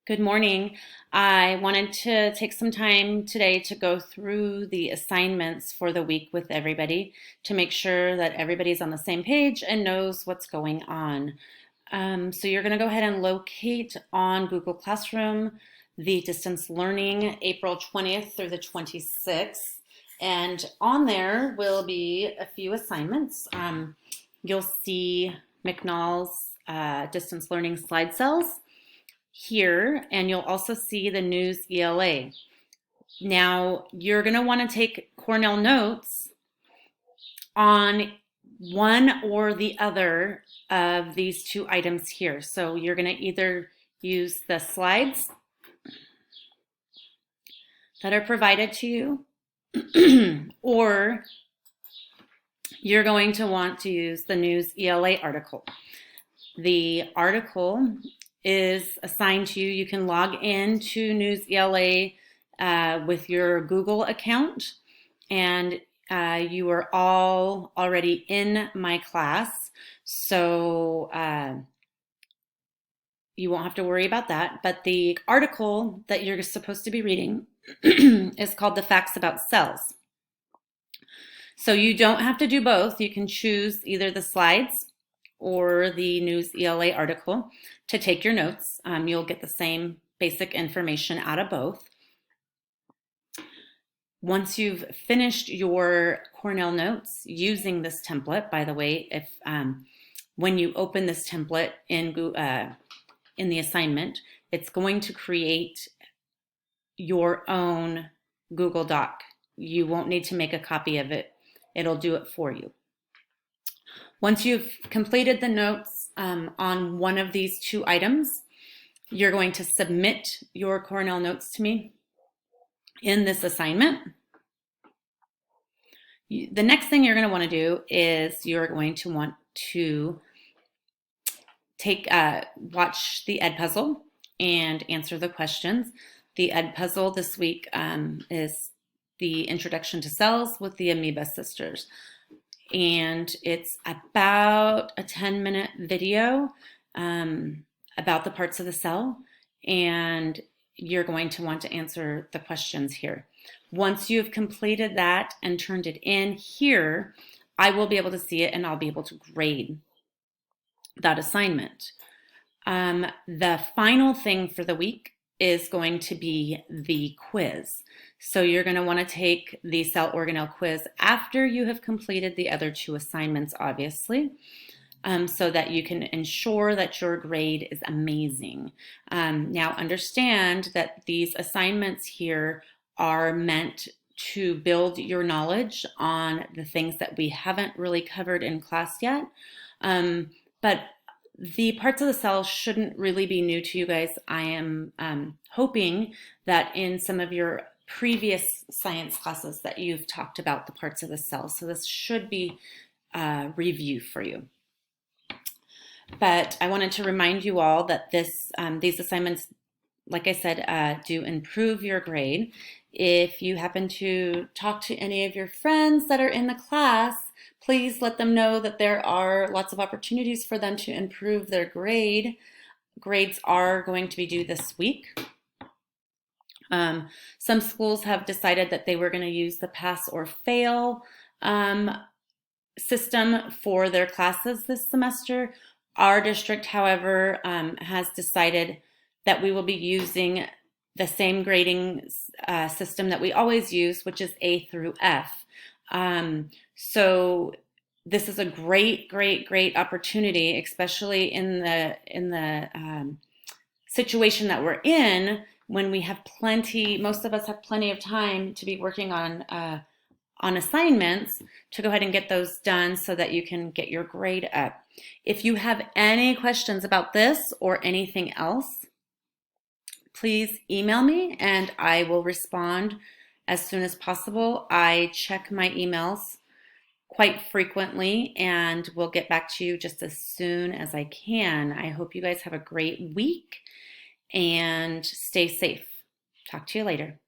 Good morning. I wanted to take some time today to go through the assignments for the week with everybody to make sure that everybody's on the same page and knows what's going on. So you're going to go ahead and locate on Google Classroom the distance learning April 20th through the 26th. And on there will be a few assignments. You'll see McNall's distance learning slide cells here, and you'll also see the News ELA. Now, you're going to want to take Cornell notes on one or the other of these two items here. So you're going to either use the slides that are provided to you, or you're going to want to use the News ELA article. The article is assigned to you. You can log in to News ELA with your Google account, and you are all already in my class, so you won't have to worry about that. But the article that you're supposed to be reading is called The Facts About Cells. So you don't have to do both. You can choose either the slides or the News ELA article to take your notes. You'll get the same basic information out of both. Once you've finished your Cornell notes using this template, by the way, if when you open this template in the assignment, it's going to create your own Google Doc. You won't need to make a copy of it. It'll do it for you. Once you've completed the notes on one of these two items, you're going to submit your Cornell notes to me in this assignment. The next thing you're going to want to do is you're going to want to watch the Edpuzzle and answer the questions. The Edpuzzle this week is the Introduction to Cells with the Amoeba Sisters. And it's about a 10-minute video about the parts of the cell, and you're going to want to answer the questions here. Once you've completed that and turned it in here, I will be able to see it and I'll be able to grade that assignment. The final thing for the week is going to be the quiz. So you're going to want to take the Cell Organelle quiz after you have completed the other two assignments, obviously, so that you can ensure that your grade is amazing. Now understand that these assignments here are meant to build your knowledge on the things that we haven't really covered in class yet. But the parts of the cell shouldn't really be new to you guys. I am hoping that in some of your previous science classes that you've talked about the parts of the cell. So this should be a review for you. But I wanted to remind you all that these assignments, like I said, do improve your grade. If you happen to talk to any of your friends that are in the class, please let them know that there are lots of opportunities for them to improve their grade. Grades are going to be due this week. Some schools have decided that they were going to use the pass or fail system for their classes this semester. Our district, however, has decided that we will be using the same grading system that we always use, which is A through F. So this is a great opportunity, especially in the situation that we're in, when we have most of us have plenty of time to be working on assignments, to go ahead and get those done so that you can get your grade up. If you have any questions about this or anything else, please email me and I will respond as soon as possible. I check my emails quite frequently and will get back to you just as soon as I can. I hope you guys have a great week and stay safe. Talk to you later.